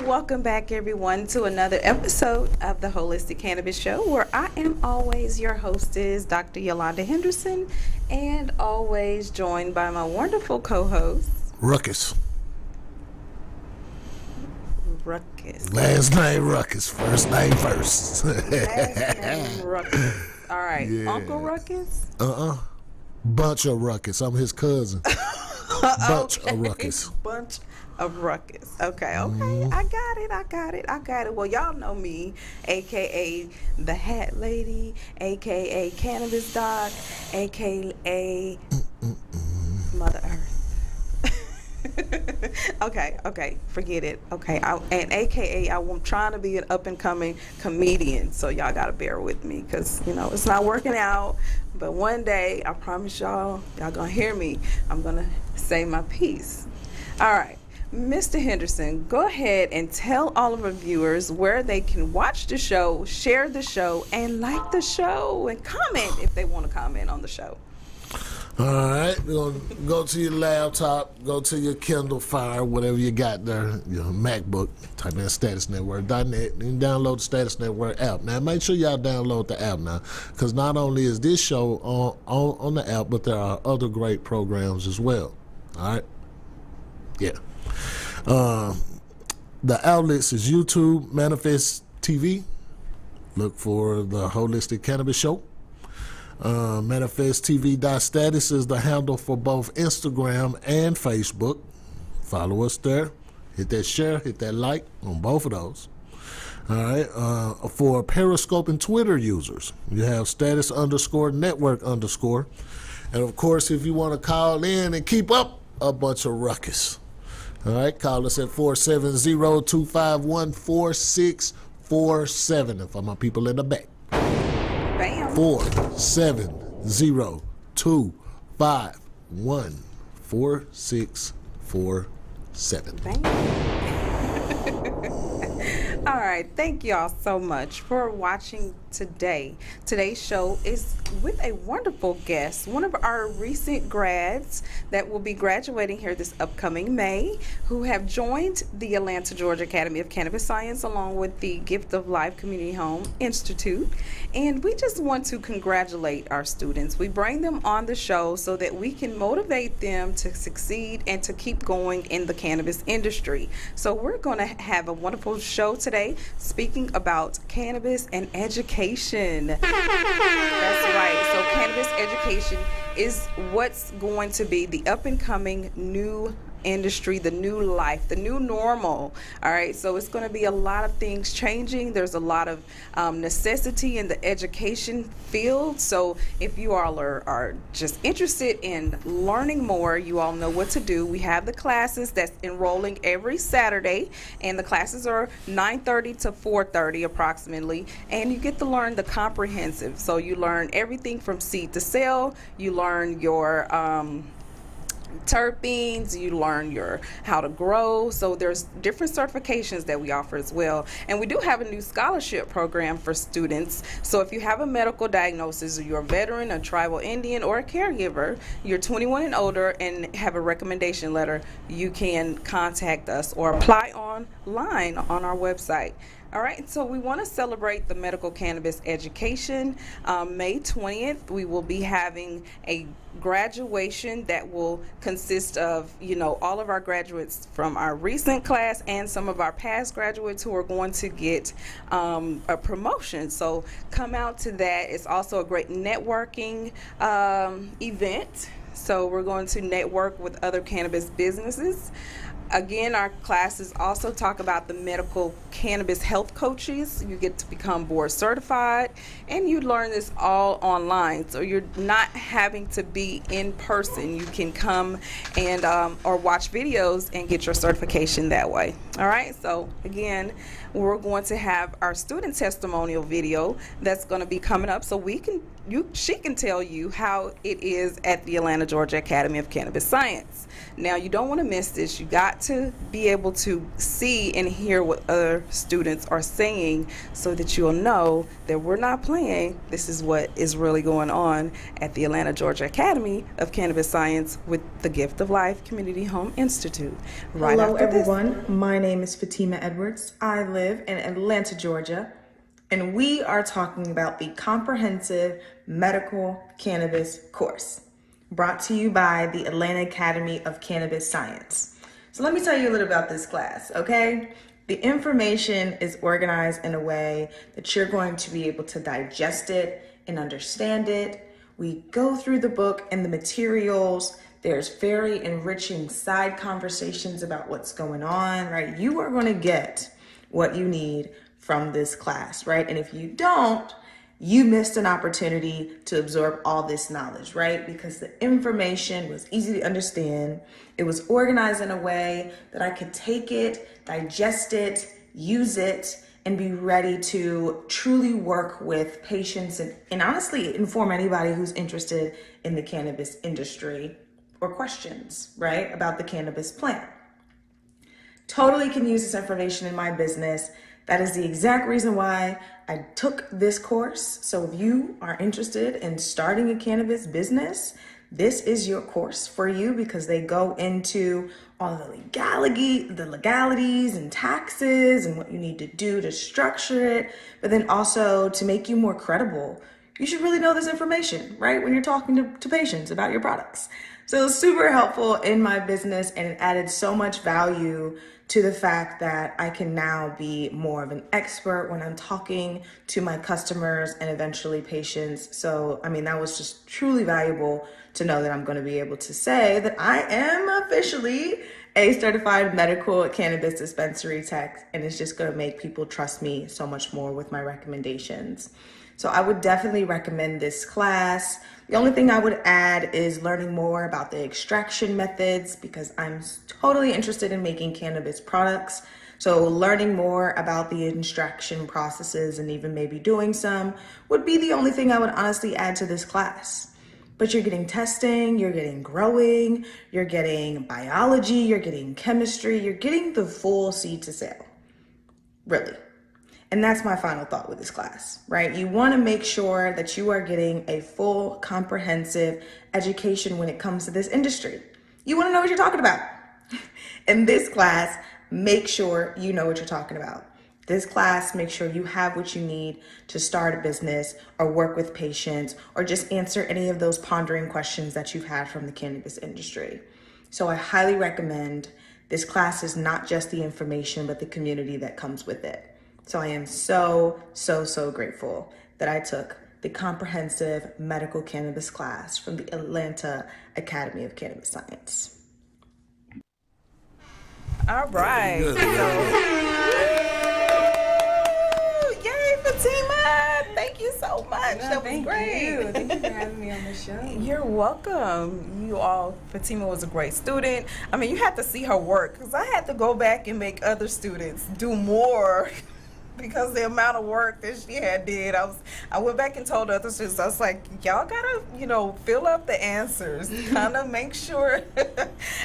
Welcome back, everyone, to another episode of the Holistic Cannabis Show, where I am always your hostess, Dr. Yolanda Henderson, and always joined by my wonderful co-host, Ruckus. Ruckus. Last name Ruckus, first name first. Last name Ruckus. All right, yeah. Uncle Ruckus? Bunch of Ruckus. I'm his cousin. Bunch of Ruckus. Bunch of Ruckus. Okay. I got it. Well, y'all know me, a.k.a. the Hat Lady, a.k.a. Cannabis Doc, a.k.a. Mother Earth. Okay, forget it. Okay, and a.k.a. I'm trying to be an up-and-coming comedian, so y'all got to bear with me because, it's not working out. But one day, I promise y'all going to hear me. I'm going to say my piece. All right. Mr. Henderson, go ahead and tell all of our viewers where they can watch the show, share the show, and like the show, and comment if they want to comment on the show. All right, we're going to go to your laptop, go to your Kindle Fire, whatever you got there, your MacBook, type in statusnetwork.net, and download the Status Network app. Now, make sure y'all download the app now, because not only is this show on the app, but there are other great programs as well. All right? Yeah. The outlets is YouTube, Manifest TV. Look for the Holistic Cannabis Show. ManifestTV.status is the handle for both Instagram and Facebook. Follow us there. Hit that share, hit that like on both of those. All right. For Periscope and Twitter users, you have status_network_. And of course, if you want to call in and keep up a bunch of ruckus, all right, call us at 470-251-4647. And for my people in the back, Bam. 470-251-4647. Bam. All right, thank y'all so much for watching today. Today's show is with a wonderful guest, one of our recent grads that will be graduating here this upcoming May, who have joined the Atlanta, Georgia Academy of Cannabis Science along with the Gift of Life Community Home Institute. And we just want to congratulate our students. We bring them on the show so that we can motivate them to succeed and to keep going in the cannabis industry. So we're going to have a wonderful show today speaking about cannabis and education. That's right. So cannabis education is what's going to be the up and coming new industry, the new life, the new normal. All right, so it's going to be a lot of things changing. There's a lot of necessity in the education field. So if you all are just interested in learning more, you all know what to do. We have the classes that's enrolling every Saturday, and the classes are 9:30 to 4:30 approximately, and you get to learn the comprehensive. So you learn everything from seed to sale. You learn your terpenes, you learn your how to grow. So there's different certifications that we offer as well, and we do have a new scholarship program for students. So if you have a medical diagnosis, or you're a veteran, a tribal Indian, or a caregiver, you're 21 and older and have a recommendation letter, you can contact us or apply online on our website. All right, so we want to celebrate the medical cannabis education. May 20th, we will be having a graduation that will consist of, all of our graduates from our recent class and some of our past graduates who are going to get a promotion. So come out to that. It's also a great networking event. So we're going to network with other cannabis businesses. Again, our classes also talk about the medical cannabis health coaches. You get to become board certified, and you learn this all online. So you're not having to be in person. You can come and or watch videos and get your certification that way. All right. So again, we're going to have our student testimonial video that's going to be coming up, so she can tell you how it is at the Atlanta, Georgia Academy of Cannabis Science. Now, you don't want to miss this. You got to be able to see and hear what other students are saying so that you'll know that we're not playing. This is what is really going on at the Atlanta, Georgia Academy of Cannabis Science with the Gift of Life Community Home Institute. Hello, everyone. My name is Fatima Edwards. I live in Atlanta, Georgia, and we are talking about the Comprehensive Medical Cannabis course, brought to you by the Atlanta Academy of Cannabis Science. So let me tell you a little about this class, okay? The information is organized in a way that you're going to be able to digest it and understand it. We go through the book and the materials. There's very enriching side conversations about what's going on, right? You are going to get what you need from this class, right? And if you don't, you missed an opportunity to absorb all this knowledge, right? Because the information was easy to understand. It was organized in a way that I could take it, digest it, use it, and be ready to truly work with patients and honestly inform anybody who's interested in the cannabis industry or questions, right, about the cannabis plant. Totally can use this information in my business. That is the exact reason why I took this course. So if you are interested in starting a cannabis business, this is your course for you, because they go into all the legalities and taxes and what you need to do to structure it, but then also to make you more credible. You should really know this information, right, when you're talking to patients about your products. So it's super helpful in my business, and it added so much value to the fact that I can now be more of an expert when I'm talking to my customers and eventually patients. So, that was just truly valuable to know that I'm going to be able to say that I am officially A certified medical cannabis dispensary tech, and it's just going to make people trust me so much more with my recommendations. So I would definitely recommend this class. The only thing I would add is learning more about the extraction methods, because I'm totally interested in making cannabis products. So learning more about the extraction processes and even maybe doing some would be the only thing I would honestly add to this class. But you're getting testing, you're getting growing, you're getting biology, you're getting chemistry, you're getting the full seed to sale, really. And that's my final thought with this class, right? You want to make sure that you are getting a full, comprehensive education when it comes to this industry. You want to know what you're talking about. In this class, make sure you know what you're talking about. This class, make sure you have what you need to start a business or work with patients or just answer any of those pondering questions that you've had from the cannabis industry. So I highly recommend. This class is not just the information, but the community that comes with it. So I am so grateful that I took the comprehensive medical cannabis class from the Atlanta Academy of Cannabis Science. All right. Yay, Fatima! Thank you so much. That was great. Thank you for having me on the show. You're welcome. Fatima was a great student. I mean, you had to see her work, because I had to go back and make other students do more because the amount of work that she had did. I went back and told other students, I was like, y'all gotta, fill up the answers, kind of make sure.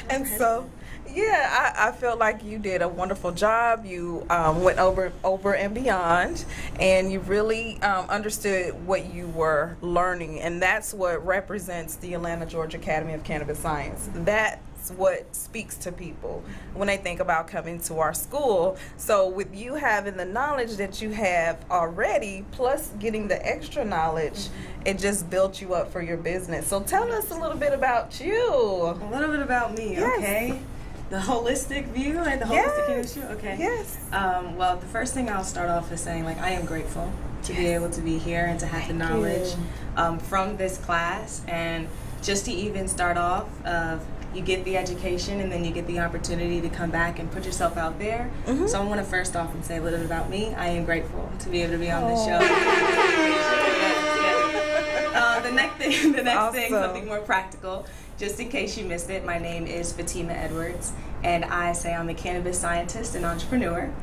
And so, yeah, I felt like you did a wonderful job. You went over and beyond, and you really understood what you were learning, and that's what represents the Atlanta, Georgia Academy of Cannabis Science. That's what speaks to people when they think about coming to our school. So with you having the knowledge that you have already, plus getting the extra knowledge, it just built you up for your business. So tell us a little bit about you. A little bit about me, Yes. Okay? The holistic view, right? The holistic industry, okay. Yes. Well, the first thing I'll start off is saying, I am grateful to be able to be here and to have the knowledge from this class. And just to even start off, you get the education and then you get the opportunity to come back and put yourself out there. So I want to first off and say a little bit about me. I am grateful to be able to be on this show. The next thing, something more practical. Just in case you missed it, my name is Fatima Edwards, and I say I'm a cannabis scientist and entrepreneur.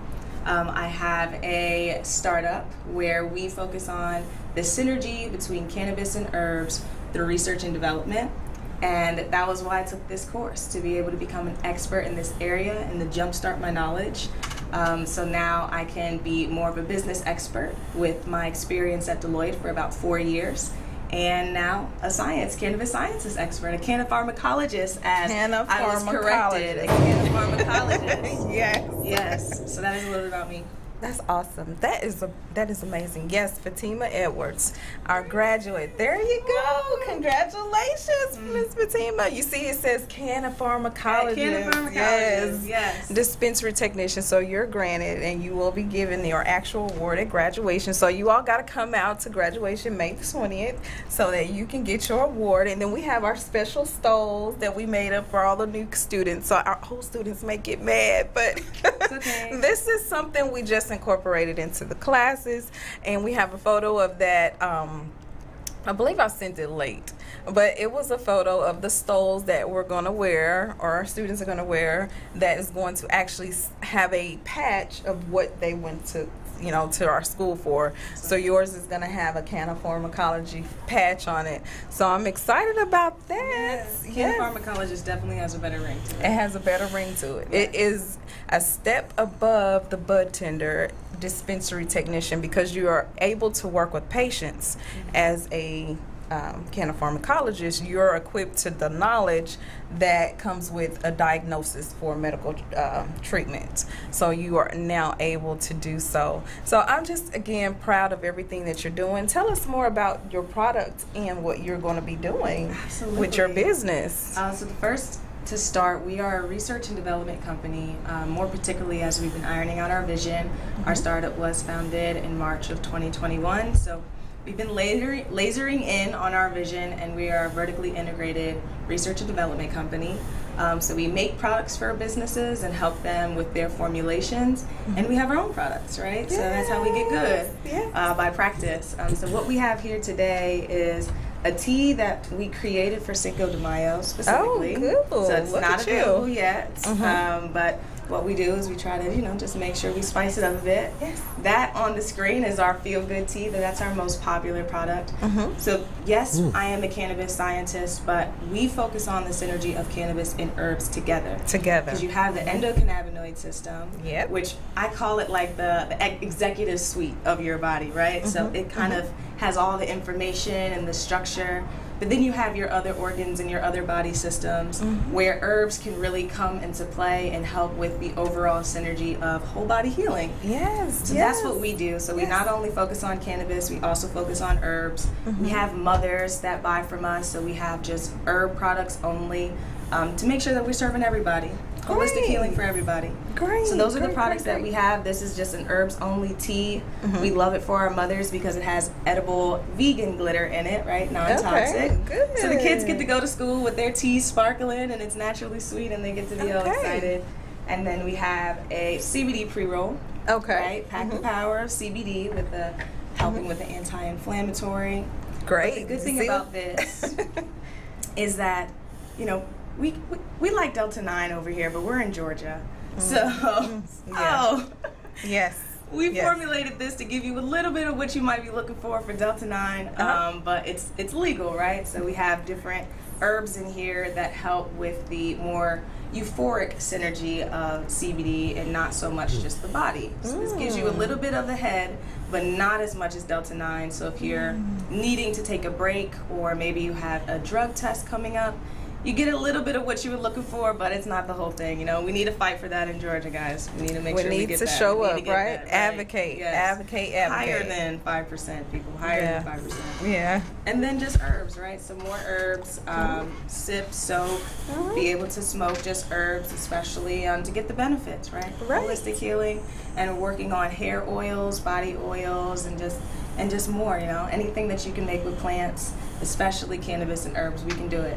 I have a startup where we focus on the synergy between cannabis and herbs through research and development. And that was why I took this course, to be able to become an expert in this area and to jumpstart my knowledge. So now I can be more of a business expert with my experience at Deloitte for about 4 years. And now a cannabis sciences expert, a cannapharmacologist, as I was corrected, a cannapharmacologist. Yes. So that is a little bit about me. That's awesome. That is amazing. Yes, Fatima Edwards, our graduate. There you go. Congratulations, Miss Fatima. You see, it says cannapharmacologist. Yes. Dispensary technician. So you're granted, and you will be given your actual award at graduation. So you all got to come out to graduation May 20th so that you can get your award. And then we have our special stoles that we made up for all the new students. So our old students may get mad, but it's okay. This is something we just incorporated into the classes, and we have a photo of that. I believe I sent it late, but it was a photo of the stoles that we're going to wear, or our students are going to wear, that is going to actually have a patch of what they went to our school for. So yours is going to have a cannapharmacology patch on it. So I'm excited about that. Yes. Cannapharmacologist definitely has a better ring to it. It has a better ring to it. Yes. It is a step above the bud tender dispensary technician, because you are able to work with patients as a cannapharmacologist. You're equipped to the knowledge that comes with a diagnosis for medical treatment. So you are now able to do so. So I'm just, again, proud of everything that you're doing. Tell us more about your product and what you're going to be doing with your business. So the first to start, we are a research and development company, more particularly as we've been ironing out our vision. Our startup was founded in March of 2021. So we've been lasering in on our vision, and we are a vertically integrated research and development company. So we make products for businesses and help them with their formulations, and we have our own products, right? So that's how we get good, by practice. So what we have here today is a tea that we created for Cinco de Mayo specifically. Oh, cool. So it's Look not at you. available yet, but what we do is we try to, just make sure we spice it up a bit. Yes. That on the screen is our Feel Good tea. That's our most popular product. So yes, I am a cannabis scientist, but we focus on the synergy of cannabis and herbs together. Because you have the endocannabinoid system, which I call it like the executive suite of your body, right? So it kind of has all the information and the structure. But then you have your other organs and your other body systems where herbs can really come into play and help with the overall synergy of whole body healing. So that's what we do. So we not only focus on cannabis, we also focus on herbs. We have mothers that buy from us, so we have just herb products only to make sure that we're serving everybody. Holistic healing for everybody. So those are the products that we have. This is just an herbs only tea. We love it for our mothers because it has edible vegan glitter in it, right? Non-toxic. Good. So the kids get to go to school with their tea sparkling and it's naturally sweet and they get to be all excited. And then we have a CBD pre-roll. Right? Pack the power of CBD with the helping with the anti-inflammatory. Great. But the good thing about this is that, we like Delta 9 over here, but we're in Georgia. So, we formulated this to give you a little bit of what you might be looking for Delta 9, but it's legal, right? So we have different herbs in here that help with the more euphoric synergy of CBD and not so much just the body. So this gives you a little bit of the head, but not as much as Delta 9. So if you're needing to take a break or maybe you have a drug test coming up, you get a little bit of what you were looking for, but it's not the whole thing. We need to fight for that in Georgia, guys. We need to make sure we get that. We need to show up, right? That, advocate, advocate. Higher than 5%, people. Higher than 5%. Yeah. And then just herbs, right? Some more herbs. Sip, soak, be able to smoke just herbs, especially to get the benefits, right? Holistic healing and working on hair oils, body oils, and just more, anything that you can make with plants, especially cannabis and herbs, we can do it.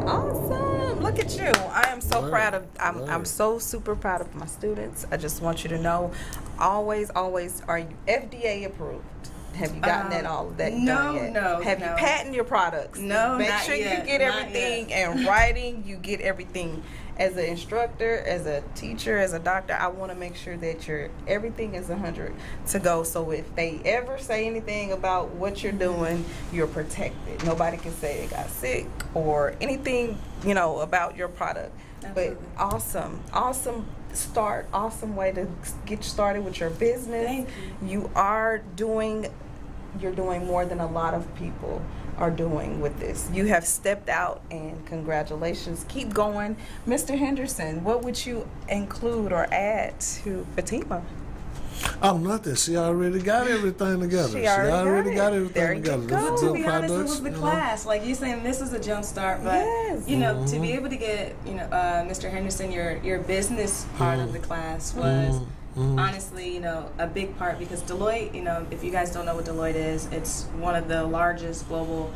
Awesome. Look at you. I am so proud of, I'm so super proud of my students. I just want you to know, always, are you FDA approved? Have you gotten all of that done yet? No. Have you patented your products? No, Make not sure yet. you get everything in writing. You get everything. As an instructor, as a teacher, as a doctor, I want to make sure that everything is 100 to go. So if they ever say anything about what you're doing, you're protected. Nobody can say they got sick or anything, about your product. Absolutely. But awesome start, awesome way to get started with your business. Thank you. You're doing more than a lot of people are doing with this. You have stepped out, and congratulations. Keep going. Mr. Henderson, what would you include or add to Fatima? Oh, nothing. She already got everything together. She already got everything there together. You go. To be honest, it was the class. Like you're saying, this is a jump start, but to be able to get Mr. Henderson, your business part of the class was honestly, a big part because Deloitte, if you guys don't know what Deloitte is, it's one of the largest global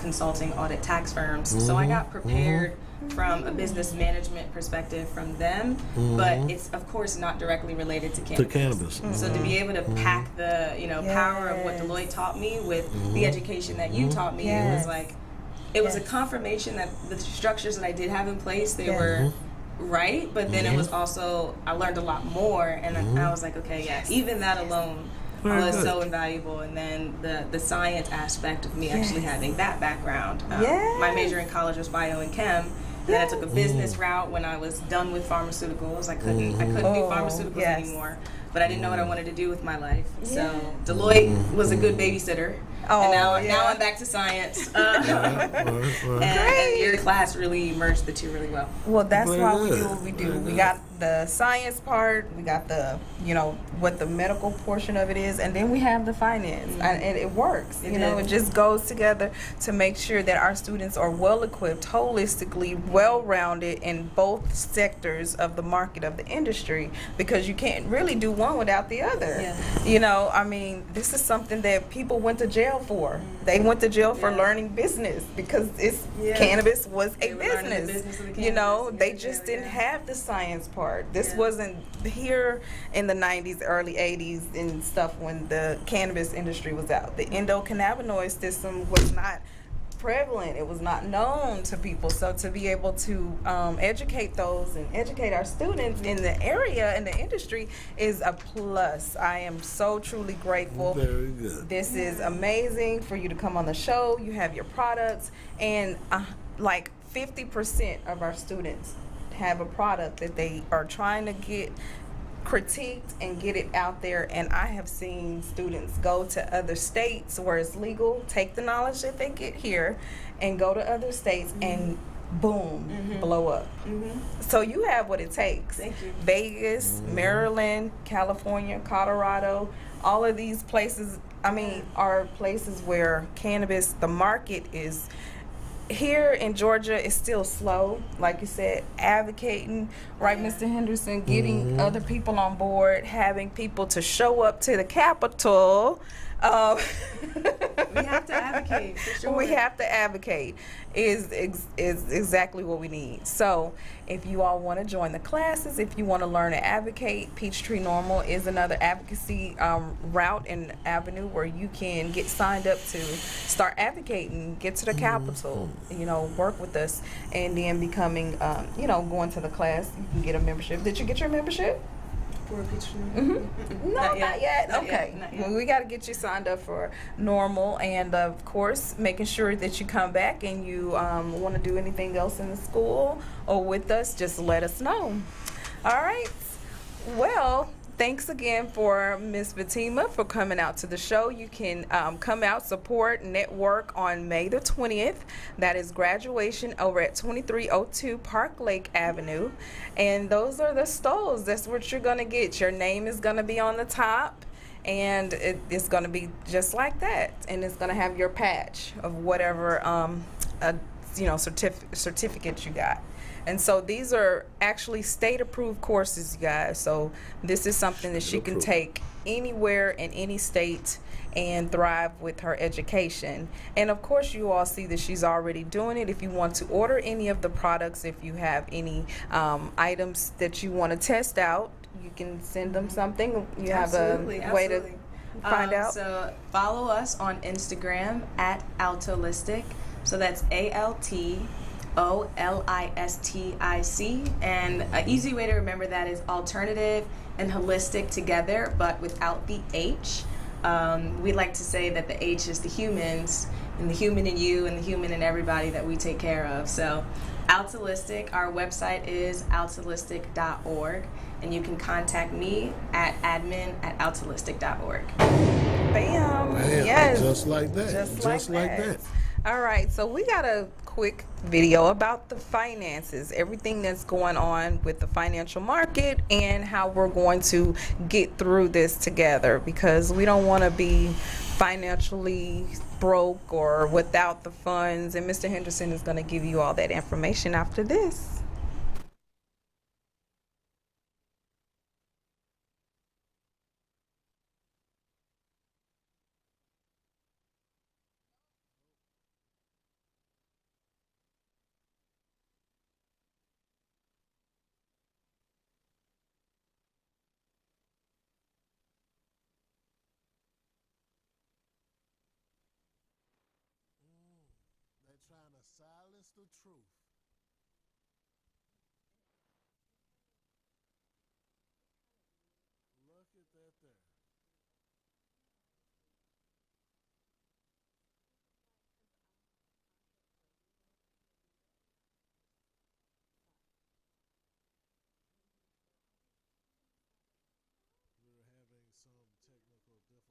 consulting audit tax firms. So I got prepared from a business management perspective from them, but it's of course not directly related to cannabis. So to be able to pack the power of what Deloitte taught me with the education that you taught me, it was a confirmation that the structures that I did have in place, they were right, but then it was also, I learned a lot more, and I was like, okay, even that alone was so invaluable. And then the science aspect of me actually having that background. My major in college was bio and chem, and then I took a business route when I was done with pharmaceuticals. I couldn't do pharmaceuticals anymore, but I didn't know what I wanted to do with my life. So Deloitte was a good babysitter. And now I'm back to science. And your class really merged the two really well. Well, that's why we do what we do. We got the science part, we got the, what the medical portion of it is, and then we have the finance. And it works. It just goes together to make sure that our students are well equipped, holistically, well rounded in both sectors of the market of the industry, because you can't really do one without the other. This is something that people went to jail for. They went to jail for learning business because cannabis was a business. They just didn't have the science part. This wasn't here in the 90s, early 80s and stuff when the cannabis industry was out. The endocannabinoid system was not prevalent. It was not known to people. So to be able to educate those and educate our students in the area, in the industry, is a plus. I am so truly grateful. Very good. This is amazing for you to come on the show. You have your products, and like 50% of our students have a product that they are trying to get critiqued and get it out there. And I have seen students go to other states where it's legal, take the knowledge that they get here and go to other states and boom, blow up. So you have what it takes. Thank you. Vegas, Maryland, California, Colorado, all of these places, are places where cannabis, the market is. Here in Georgia, it's still slow, like you said, advocating, right, Mr. Henderson, getting other people on board, having people to show up to the Capitol. We have to advocate, for sure. We have to advocate is exactly what we need. So if you all want to join the classes, if you want to learn to advocate, Peachtree Normal is another advocacy route and avenue where you can get signed up to start advocating, get to the Capitol, work with us, and then becoming, going to the class. You can get a membership. Did you get your membership? For Peachtree? No, not yet. Not Okay. yet. Not yet. Well, we got to get you signed up for Normal, and of course, making sure that you come back and you want to do anything else in the school or with us, just let us know. All right. Well, thanks again for Miss Fatima for coming out to the show. You can come out, support, network on May the 20th. That is graduation over at 2302 Park Lake Avenue. And those are the stalls. That's what you're going to get. Your name is going to be on the top. And it's going to be just like that. And it's going to have your patch of whatever certificate you got. And so these are actually state-approved courses, you guys. So this is something that she can take anywhere in any state and thrive with her education. And of course, you all see that she's already doing it. If you want to order any of the products, if you have any items that you want to test out, you can send them something. You have a way to find out. So follow us on Instagram at Altolistic. So that's ALTOLISTIC, and an easy way to remember that is alternative and holistic together, but without the H. We like to say that the H is the humans, and the human in you, and the human in everybody that we take care of. So Altolistic, our website is altolistic.org, and you can contact me at admin@altolistic.org. Bam. Yes. Just like that. Just Just like like that. All right, so we got a quick video about the finances, everything that's going on with the financial market and how we're going to get through this together, because we don't want to be financially broke or without the funds. And Mr. Henderson is going to give you all that information after this. They're trying to silence the truth. Look at that there. We're having some technical difficulties here.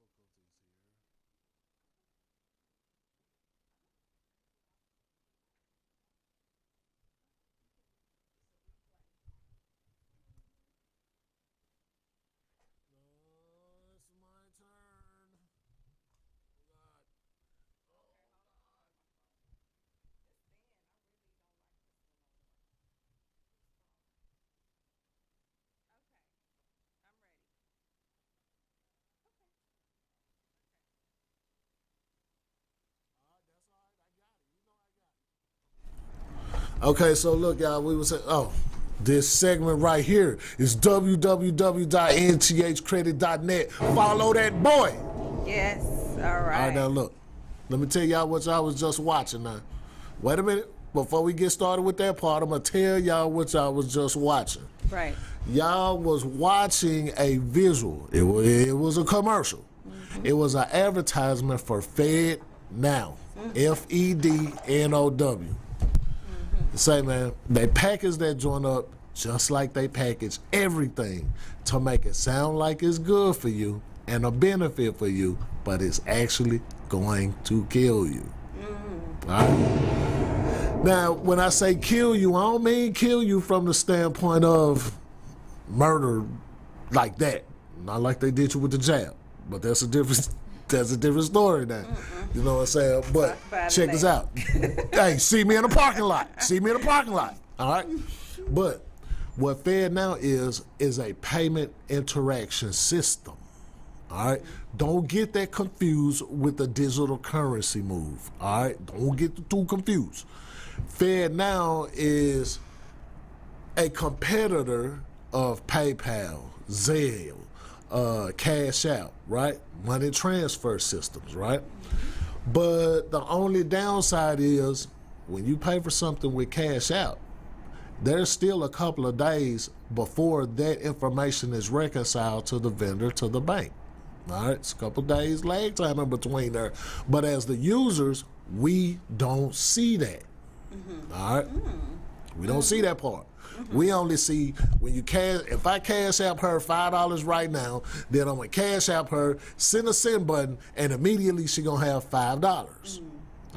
Okay, so look, y'all, we was saying, this segment right here is www.nthcredit.net. Follow that boy. Yes. All All right. right, now look. Let me tell y'all what y'all was just watching now. Wait a minute. Before we get started with that part, I'm going to tell y'all what y'all was just watching. Right. Y'all was watching a visual. It was a commercial. Mm-hmm. It was an advertisement for Fed Now. FEDNOW. Say, man, they package that joint up just like they package everything to make it sound like it's good for you and a benefit for you, but it's actually going to kill you. All right? Now, when I say kill you, I don't mean kill you from the standpoint of murder like that. Not like they did you with the jab, but that's a different story now. You know what I'm saying? But check this out. Hey, see me in the parking lot. All right? But what Fed Now is a payment interaction system. All right? Don't get that confused with the digital currency move. All right? Don't get too confused. Fed Now is a competitor of PayPal, Zelle, Cash Out, right? Money transfer systems, right? But the only downside is when you pay for something with Cash Out, there's still a couple of days before that information is reconciled to the vendor, to the bank. All right, it's a couple of days lag time in between there. But as the users, we don't see that. All right? We don't see that part. We only see when you cash. If I cash out her $5 right now, then I'm gonna cash out her, send a send button, and immediately she gonna have $5.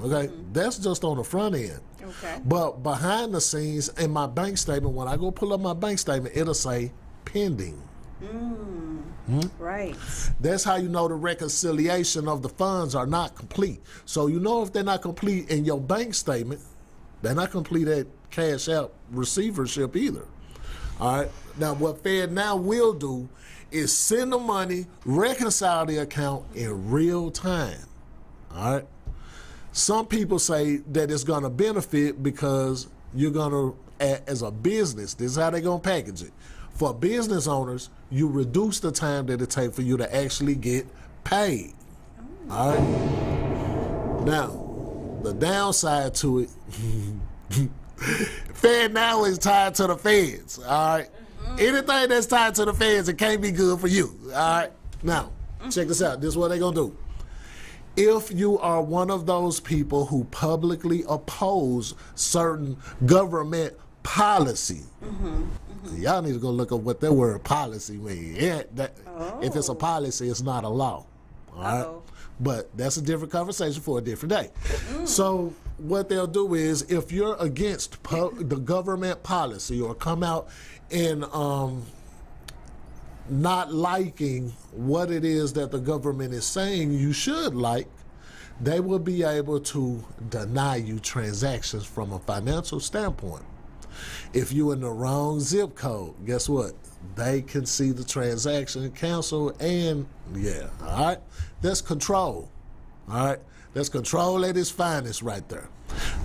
Okay, that's just on the front end. Okay. But behind the scenes, in my bank statement, when I go pull up my bank statement, it'll say pending. Right. That's how you know the reconciliation of the funds are not complete. So you know if they're not complete in your bank statement, they're not complete at Cash Out receivership either. All right. Now, what Fed Now will do is send the money, reconcile the account in real time. All right. Some people say that it's going to benefit because you're going to, as a business, this is how they're going to package it. For business owners, you reduce the time that it takes for you to actually get paid. All right. Now, the downside to it, Fed Now is tied to the feds, all right? Anything that's tied to the feds, it can't be good for you, all right? Now, check this out. This is what they're going to do. If you are one of those people who publicly oppose certain government policy, y'all need to go look up what that word policy means. If it's a policy, it's not a law, all right? But that's a different conversation for a different day. So what they'll do is, if you're against the government policy or come out in not liking what it is that the government is saying you should like, they will be able to deny you transactions from a financial standpoint. If you're in the wrong zip code, guess what? They can see the transaction cancel, and all right? That's control, all right? That's control at its finest right there.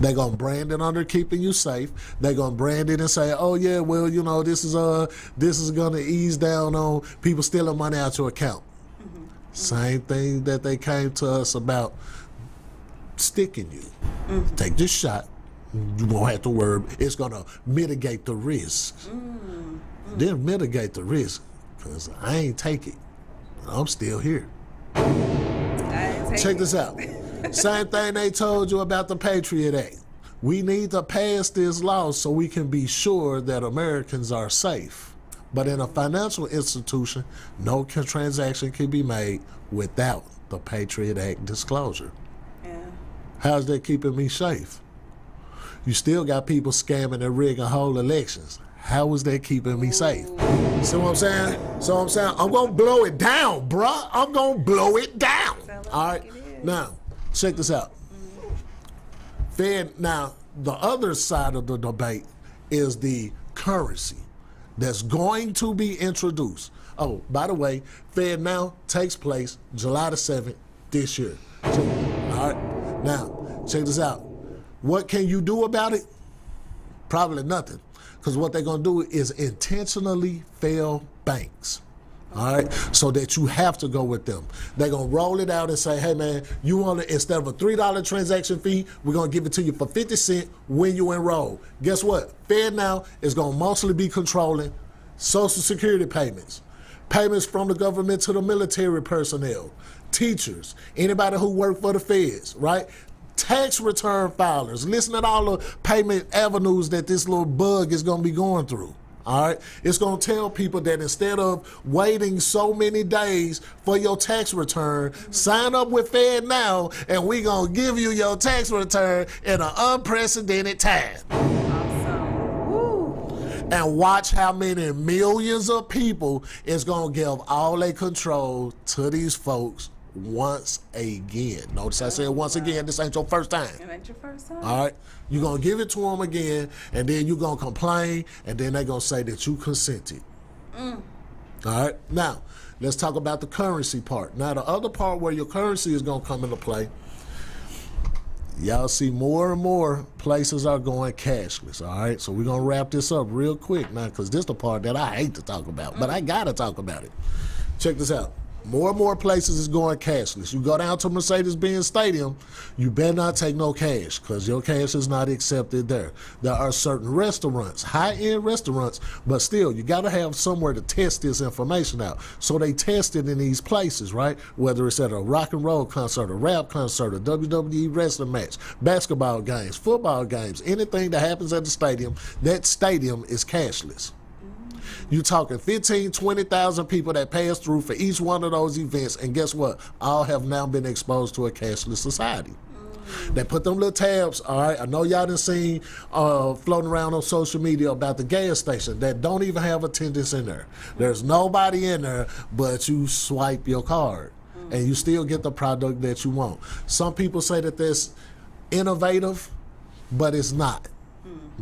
They're going to brand it under keeping you safe. They're going to brand it and say, oh, yeah, well, you know, this is going to ease down on people stealing money out your account. Same thing that they came to us about sticking you. Take this shot. You won't have to worry. It's going to mitigate the risks. Then mitigate the risk, because I ain't take it. I'm still here. Check this out. Same thing they told you about the Patriot Act. We need to pass this law so we can be sure that Americans are safe. But in a financial institution, no transaction can be made without the Patriot Act disclosure. How's that keeping me safe? You still got people scamming and rigging whole elections. How is that keeping me safe? See what I'm saying? I'm going to blow it down, bruh. I'm going to blow it down. All right? Now, check this out. Now, the other side of the debate is the currency that's going to be introduced. Oh, by the way, Fed Now takes place July the 7th this year. All right? Now, check this out. What can you do about it? Probably nothing. Because what they're going to do is intentionally fail banks. All right, so that you have to go with them. They're going to roll it out and say, hey, man, you want to, instead of a $3 transaction fee, we're going to give it to you for 50 cents when you enroll. Guess what? FedNow is going to mostly be controlling Social Security payments, payments from the government to the military personnel, teachers, anybody who work for the feds, right? Tax return filers. Listen to all the payment avenues that this little bug is going to be going through. All right, it's going to tell people that instead of waiting so many days for your tax return, sign up with FedNow, and we're going to give you your tax return in an unprecedented time. Awesome. Woo. And watch how many millions of people is going to give all their control to these folks once again. Notice I said once again. This ain't your first time. It ain't your first time. All right, you're gonna give it to them again, and then you're gonna complain, and then they're gonna say that you consented. All right, now let's talk about the currency part. Now, the other part where your currency is gonna come into play, y'all see more and more places are going cashless. All right, so we're gonna wrap this up real quick now, because this is the part that I hate to talk about, but I gotta talk about it. Check this out. More and more places is going cashless. You go down to Mercedes-Benz Stadium, you better not take no cash, because your cash is not accepted there. There are certain restaurants, high-end restaurants, but still, you got to have somewhere to test this information out. So they test it in these places, right? Whether it's at a rock and roll concert, a rap concert, a WWE wrestling match, basketball games, football games, anything that happens at the stadium, that stadium is cashless. You talking 15, 20,000 people that pass through for each one of those events, and guess what? All have now been exposed to a cashless society. They put them little tabs, all right? I know y'all done seen floating around on social media about the gas station that don't even have attendants in there. There's nobody in there, but you swipe your card, and you still get the product that you want. Some people say that that's innovative, but it's not.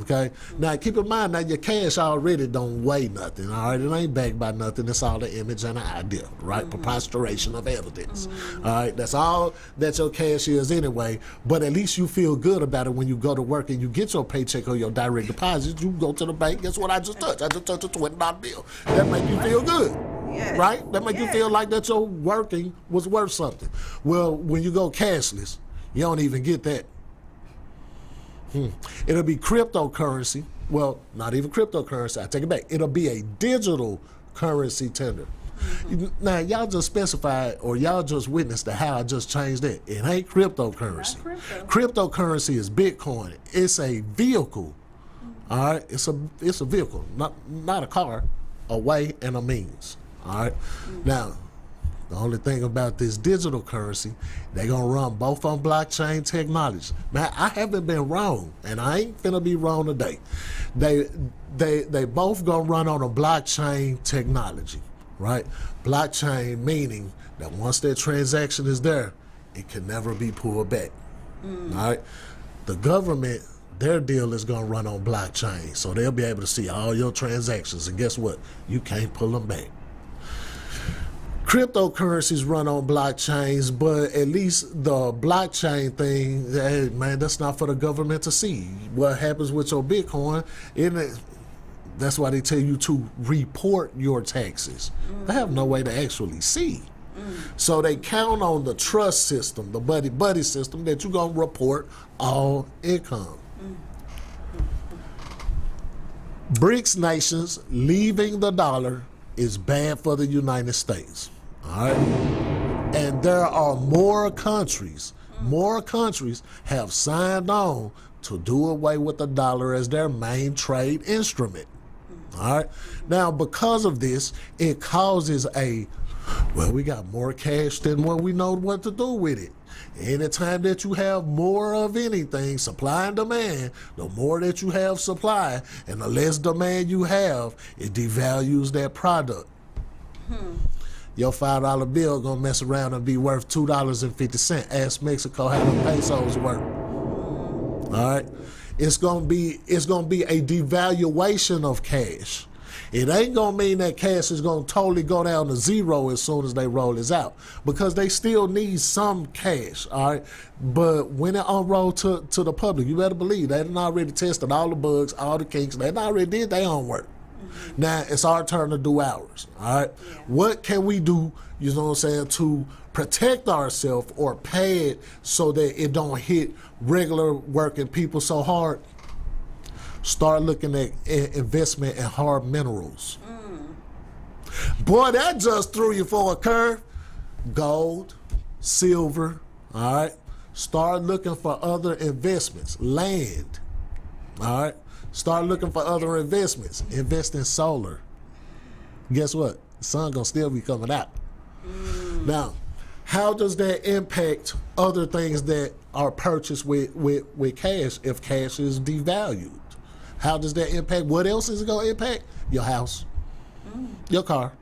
Okay. Now keep in mind, now your cash already don't weigh nothing. All right, it ain't backed by nothing. It's all the image and the idea, right? Preposteration of evidence. All right, that's all that your cash is anyway. But at least you feel good about it when you go to work and you get your paycheck or your direct deposit. You go to the bank. Guess what I just touched? I just touched a $20 bill. That make you feel good. Yes. Right? That make you feel like that your working was worth something. Well, when you go cashless, you don't even get that. It'll be cryptocurrency. Well, not even cryptocurrency. I take it back. It'll be a digital currency tender. Now, y'all just specified, or y'all just witnessed how I just changed that. It ain't cryptocurrency. Cryptocurrency is Bitcoin. It's a vehicle. All right? It's a vehicle, not a car, a way and a means. All right? Now, the only thing about this digital currency, they're going to run both on blockchain technology. Now, I haven't been wrong, and I ain't finna be wrong today. They both going to run on a blockchain technology, right? Blockchain meaning that once that transaction is there, it can never be pulled back, all right? The government, their deal is going to run on blockchain, so they'll be able to see all your transactions, and guess what? You can't pull them back. Cryptocurrencies run on blockchains, but at least the blockchain thing, hey, man, that's not for the government to see. What happens with your Bitcoin, that's why they tell you to report your taxes. They have no way to actually see. So they count on the trust system, the buddy system, that you're going to report all income. BRICS nations leaving the dollar is bad for the United States. All right, and there are more countries have signed on to do away with the dollar as their main trade instrument. All right, now because of this, it causes we got more cash than what we know what to do with it. Anytime that you have more of anything, supply and demand, the more that you have supply and the less demand you have, it devalues that product. Your $5 bill gonna mess around and be worth $2.50. Ask Mexico how the pesos work. All right, it's gonna be a devaluation of cash. It ain't going to mean that cash is going to totally go down to zero as soon as they roll this out, because they still need some cash, all right? But when it unrolled to the public, you better believe they done already tested all the bugs, all the kinks. They done already did their own work. Now it's our turn to do ours, all right? Yeah. What can we do, you know what I'm saying, to protect ourselves or pay it so that it don't hit regular working people so hard? Start looking at investment in hard minerals. Boy, that just threw you for a curve. Gold, silver, all right? Start looking for other investments. Land, all right? Start looking for other investments. Invest in solar. Guess what? The sun gonna still be coming out. Now, how does that impact other things that are purchased with cash if cash is devalued? How does that impact? What else is it going to impact? Your house, your car,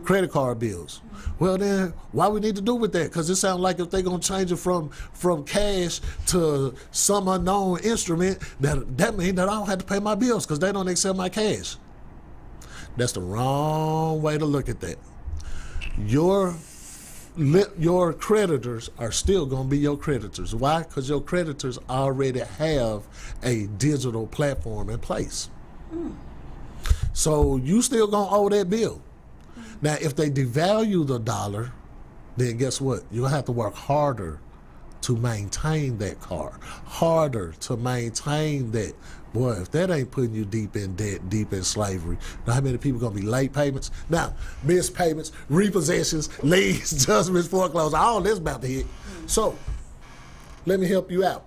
credit card bills. Well, then, why we need to do with that? Because it sounds like if they're going to change it from cash to some unknown instrument, that means that I don't have to pay my bills because they don't accept my cash. That's the wrong way to look at that. Your creditors are still going to be your creditors. Why? Because your creditors already have a digital platform in place. So you still going to owe that bill. Now, if they devalue the dollar, then guess what? You're going to have to work harder to maintain that car, harder to maintain that. Boy, if that ain't putting you deep in debt, deep in slavery, now how many people going to be late payments? Now, missed payments, repossessions, liens, judgments, foreclosure, all this about to hit. So, let me help you out.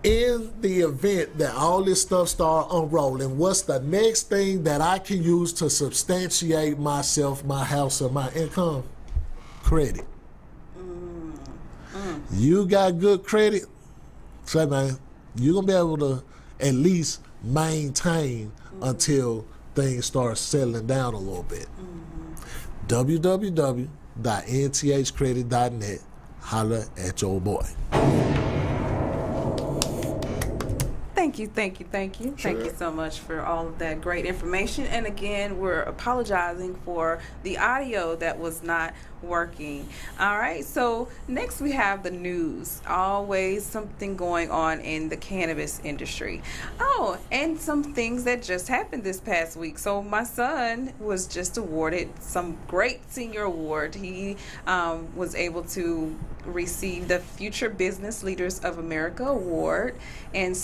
In the event that all this stuff start unrolling, what's the next thing that I can use to substantiate myself, my house, and my income? Credit. You got good credit, say, man, you're going to be able to at least maintain until things start settling down a little bit. www.nthcredit.net. Holla at your boy. Thank you. Thank you so much for all of that great information. And again, we're apologizing for the audio that was not working. All right, so next we have the news. Always something going on in the cannabis industry. Oh, and some things that just happened this past week. So my son was just awarded some great senior award. He was able to receive the Future Business Leaders of America Award, and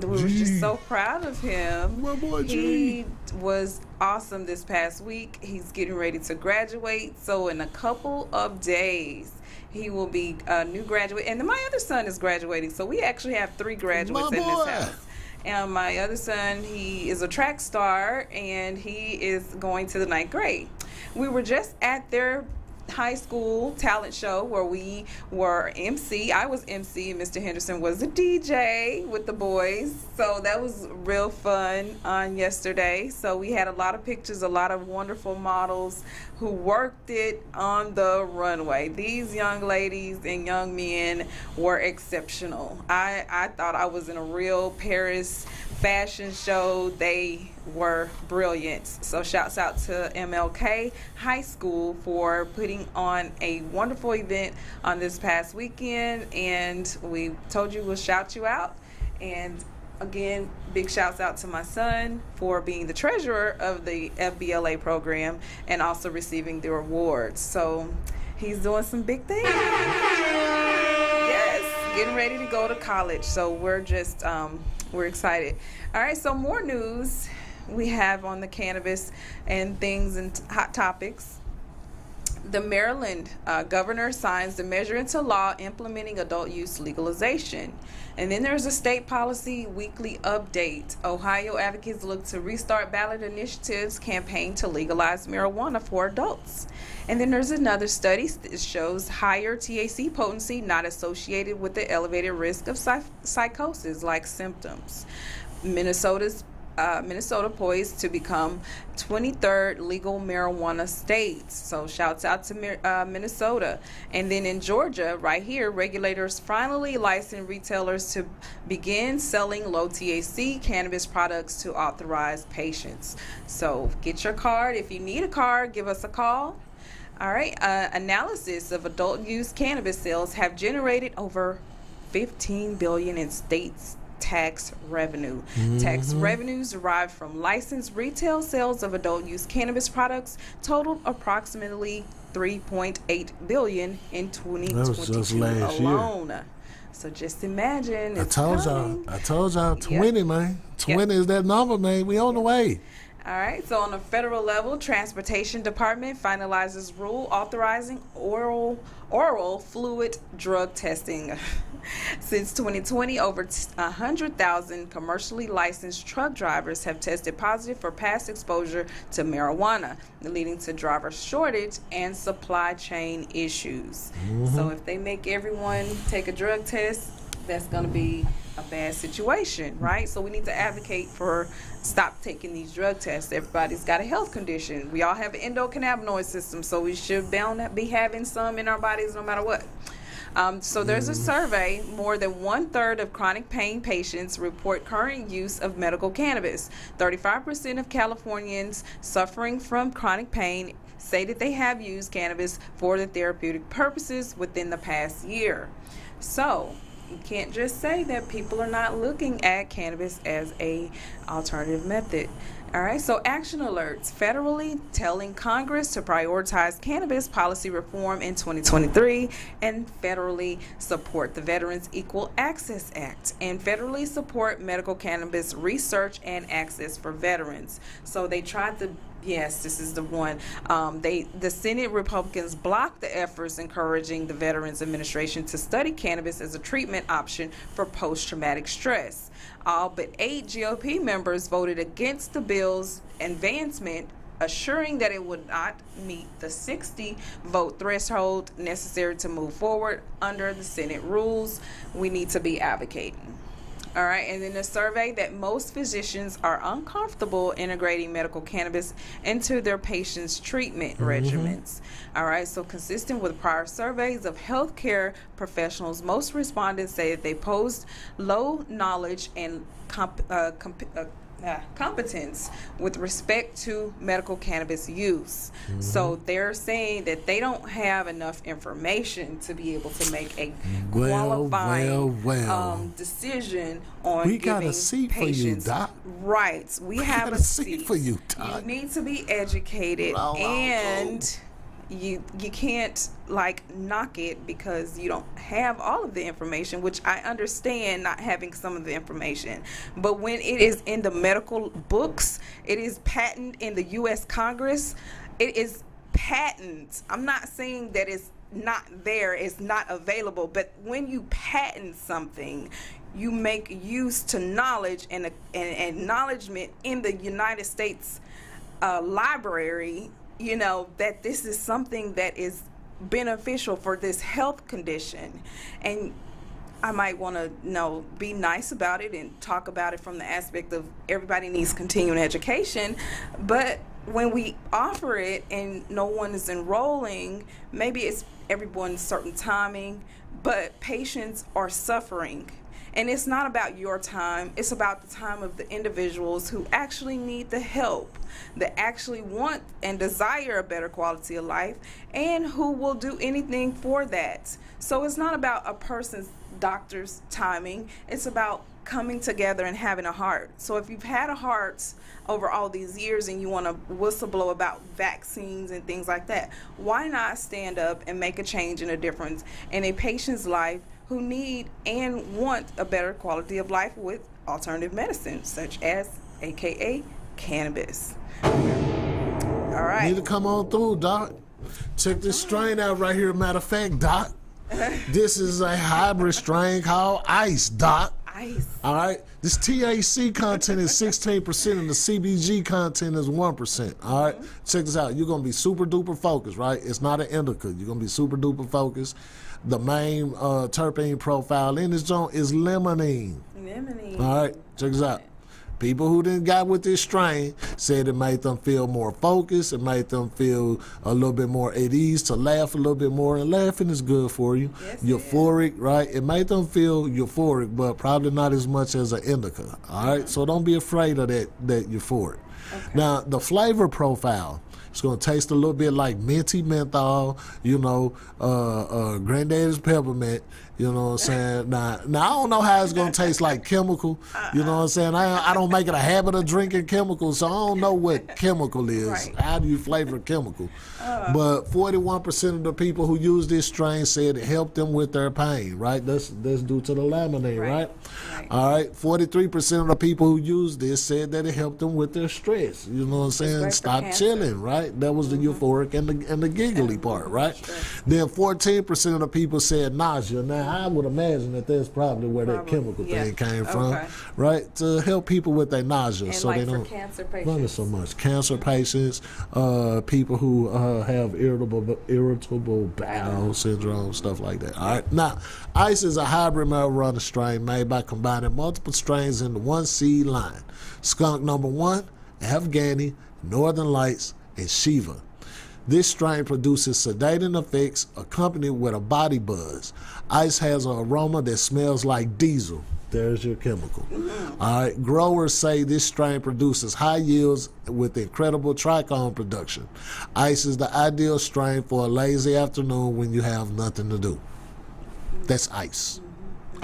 we were just so proud of him. My boy He was awesome this past week. He's getting ready to graduate, so in a couple of days he will be a new graduate. And my other son is graduating, so we actually have 3 graduates in this house. And my other son, he is a track star, and he is going to the 9th grade. We were just at their high school talent show where we were MC. I was MC and Mr. Henderson was the DJ with the boys. So that was real fun on yesterday. So we had a lot of pictures, a lot of wonderful models who worked it on the runway. These young ladies and young men were exceptional. I thought I was in a real Paris fashion show. They were brilliant. So shouts out to MLK High School for putting on a wonderful event on this past weekend, and we told you we'll shout you out. And again, big shouts out to my son for being the treasurer of the FBLA program and also receiving the awards. So he's doing some big things. Yes, getting ready to go to college. So we're just we're excited. All right, so more news we have on the cannabis and things and hot topics. The Maryland governor signs the measure into law implementing adult use legalization. And then there's a state policy weekly update. Ohio advocates look to restart ballot initiatives campaign to legalize marijuana for adults. And then there's another study that shows higher THC potency not associated with the elevated risk of psychosis like symptoms. Minnesota's Minnesota poised to become 23rd legal marijuana state. So shouts out to Minnesota. And then in Georgia, right here, regulators finally licensed retailers to begin selling low THC cannabis products to authorized patients. So get your card. If you need a card, give us a call. All right. Analysis of adult use cannabis sales have generated over $15 billion in states tax revenue. Tax revenues derived from licensed retail sales of adult use cannabis products totaled approximately $3.8 billion in 2022 alone. Year. So just imagine. I told y'all, 20, man. 20 is that number, man. We on the way. All right, so on a federal level, Transportation Department finalizes rule authorizing oral fluid drug testing. Since 2020, over 100,000 commercially licensed truck drivers have tested positive for past exposure to marijuana, leading to driver shortage and supply chain issues. So if they make everyone take a drug test, that's going to be a bad situation, right? So we need to advocate for stop taking these drug tests. Everybody's got a health condition. We all have an endocannabinoid system, so we should be having some in our bodies no matter what. So there's a survey. More than 1/3 of chronic pain patients report current use of medical cannabis. 35% of Californians suffering from chronic pain say that they have used cannabis for the therapeutic purposes within the past year. So you can't just say that people are not looking at cannabis as a alternative method. All right, so action alerts. Federally telling Congress to prioritize cannabis policy reform in 2023 and federally support the Veterans Equal Access Act and federally support medical cannabis research and access for veterans. So they tried to Yes, this is the one. The Senate Republicans blocked the efforts encouraging the Veterans Administration to study cannabis as a treatment option for post-traumatic stress. All but 8 GOP members voted against the bill's advancement, assuring that it would not meet the 60-vote threshold necessary to move forward under the Senate rules. We need to be advocating. All right, and then the survey that most physicians are uncomfortable integrating medical cannabis into their patients' treatment regimens. All right, so consistent with prior surveys of healthcare professionals, most respondents say that they posed low knowledge and competence with respect to medical cannabis use. So they're saying that they don't have enough information to be able to make a qualifying decision on we giving got a seat patients. For you, Doc. Right. We have a seat for you, Doc. You need to be educated and you can't knock it because you don't have all of the information, which I understand not having some of the information. But when it is in the medical books, it is patent in the U.S. Congress, it is patent. I'm not saying that it's not there, it's not available, but when you patent something, you make use to knowledge and acknowledgement in the United States library, that this is something that is beneficial for this health condition. And I might want to be nice about it and talk about it from the aspect of everybody needs continuing education, but when we offer it and no one is enrolling, maybe it's everyone's certain timing, but patients are suffering. And it's not about your time, it's about the time of the individuals who actually need the help, that actually want and desire a better quality of life, and who will do anything for that. So it's not about a person's doctor's timing, it's about coming together and having a heart. So if you've had a heart over all these years and you want to whistleblow about vaccines and things like that, why not stand up and make a change and a difference in a patient's life who need and want a better quality of life with alternative medicine, such as AKA cannabis. All right. Need to come on through, Doc. Check this strain out right here. Matter of fact, Doc, this is a hybrid strain called Ice, Doc. Ice. All right. This THC content is 16% and the CBG content is 1%. All right. Check this out. You're going to be super duper focused, right? It's not an indica. You're going to be super duper focused. The main terpene profile in this joint is limonene. Limonene. All right. Check this out. People who didn't got with this strain said it made them feel more focused. It made them feel a little bit more at ease to laugh a little bit more. And laughing is good for you. Yes, euphoric, right? It made them feel euphoric, but probably not as much as an indica. All right, so don't be afraid of that euphoric. Okay. Now, the flavor profile. It's going to taste a little bit like minty menthol, granddaddy's peppermint, you know what I'm saying? Now I don't know how it's going to taste like chemical, you know what I'm saying? I don't make it a habit of drinking chemicals, so I don't know what chemical is. Right. How do you flavor chemical? But 41% of the people who use this strain said it helped them with their pain, right? That's due to the laminate, right? All right, 43% of the people who used this said that it helped them with their stress. You know what I'm saying? great for Stop cancer. chilling, right? That was the euphoric and the giggly part, right? Then 14% of the people said nausea. Now, I would imagine that that's probably where that chemical thing came from, right? To help people with their nausea, And so like they for don't cancer run it patients. so much. Cancer patients, people who have irritable bowel syndrome, stuff like that. All right. Now, ice is a hybrid marijuana strain made by combining multiple strains into one seed line. Skunk number 1, Afghani, Northern Lights, and Shiva. This strain produces sedating effects accompanied with a body buzz. Ice has an aroma that smells like diesel. There's your chemical. All right. Growers say this strain produces high yields with incredible trichome production. Ice is the ideal strain for a lazy afternoon when you have nothing to do. That's ice.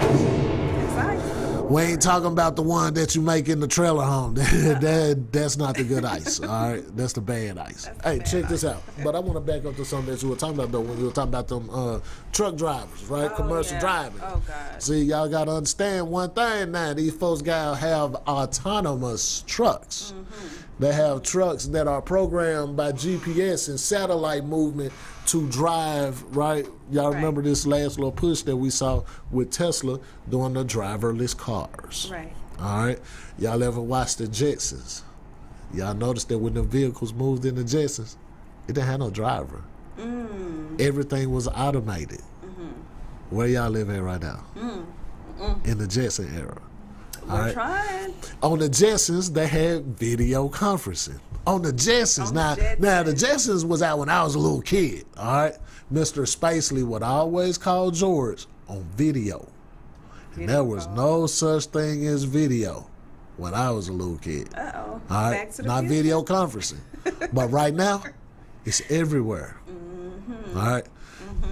It's ice. We ain't talking about the one that you make in the trailer home. That's not the good ice. All right, that's the bad ice. Hey, check this out. But I want to back up to something that you were talking about though. When you were talking about them truck drivers, right? Commercial driving. Oh God. See, y'all got to understand one thing now. These folks gotta have autonomous trucks. They have trucks that are programmed by GPS and satellite movement to drive, right? Y'all remember this last little push that we saw with Tesla doing the driverless cars. Right. All right. Y'all ever watched the Jetsons? Y'all noticed that when the vehicles moved in the Jetsons, it didn't have no driver. Everything was automated. Where y'all live at right now? In the Jetson era. We're trying. On the Jetsons, they had video conferencing. On the Jetsons. Now the Jetsons was out when I was a little kid, all right? Mr. Spacely would always call George on video. And there was no such thing as video when I was a little kid. Uh-oh. All right? Back to the Not future. video conferencing. But right now, it's everywhere. All right?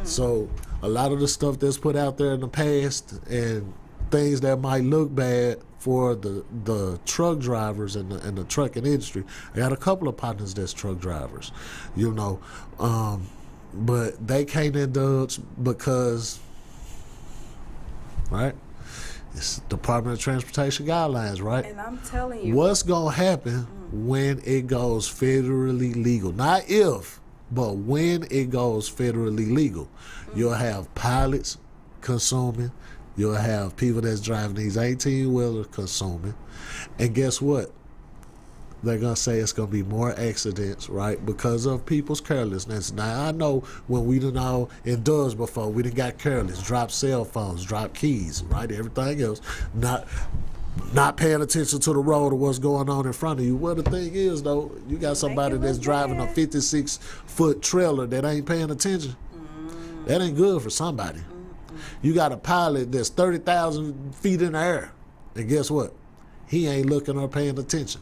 So a lot of the stuff that's put out there in the past and things that might look bad for the truck drivers and the trucking industry. I got a couple of partners that's truck drivers, but they can't indulge because, right? It's Department of Transportation guidelines, right? And I'm telling you. What's gonna happen when it goes federally legal? Not if, but when it goes federally legal. You'll have pilots consuming. You'll have people that's driving these 18-wheelers consuming. And guess what? They're going to say it's going to be more accidents, right, because of people's carelessness. Now, I know when we done all indulged before, we done got careless, dropped cell phones, dropped keys, right, everything else, not paying attention to the road or what's going on in front of you. Well, the thing is, though, you got somebody that's driving a 56-foot trailer that ain't paying attention. That ain't good for somebody. You got a pilot that's 30,000 feet in the air, and guess what? He ain't looking or paying attention.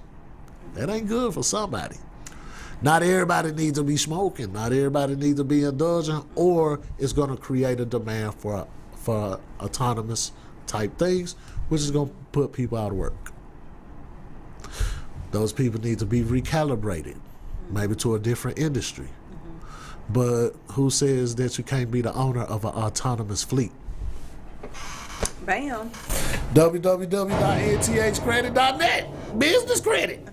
That ain't good for somebody. Not everybody needs to be smoking. Not everybody needs to be indulging, or it's going to create a demand for autonomous type things, which is going to put people out of work. Those people need to be recalibrated, maybe to a different industry. But who says that you can't be the owner of an autonomous fleet? Bam. www.nthcredit.net. Business credit.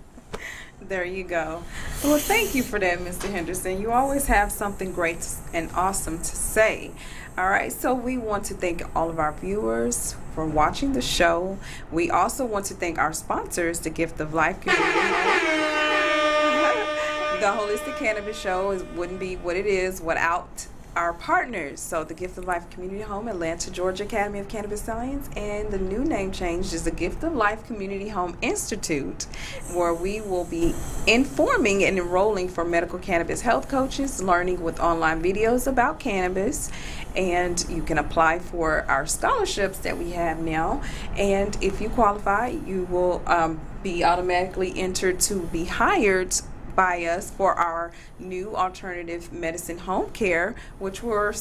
There you go. Well, thank you for that, Mr. Henderson. You always have something great and awesome to say. All right, so we want to thank all of our viewers for watching the show. We also want to thank our sponsors, the Gift of Life community. The Holistic Cannabis Show wouldn't be what it is without our partners. So the Gift of Life Community Home, Atlanta, Georgia Academy of Cannabis Science, and the new name change is the Gift of Life Community Home Institute, where we will be informing and enrolling for medical cannabis health coaches, learning with online videos about cannabis, and you can apply for our scholarships that we have now. And if you qualify, you will be automatically entered to be hired by us for our new alternative medicine home care, which we're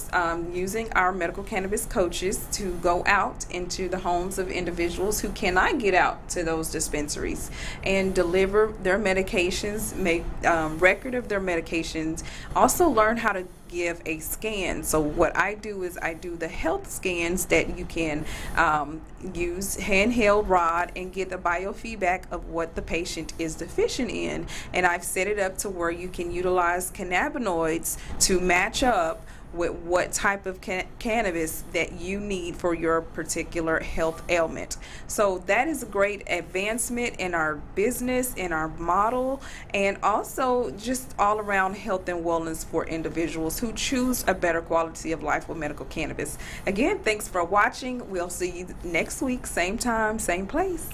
using our medical cannabis coaches to go out into the homes of individuals who cannot get out to those dispensaries and deliver their medications, make record of their medications, also learn how to give a scan. So what I do is I do the health scans that you can use handheld rod and get the biofeedback of what the patient is deficient in, and I've set it up to where you can utilize cannabinoids to match up with what type of cannabis that you need for your particular health ailment. So that is a great advancement in our business, in our model, and also just all around health and wellness for individuals who choose a better quality of life with medical cannabis. Again, thanks for watching. We'll see you next week, same time, same place.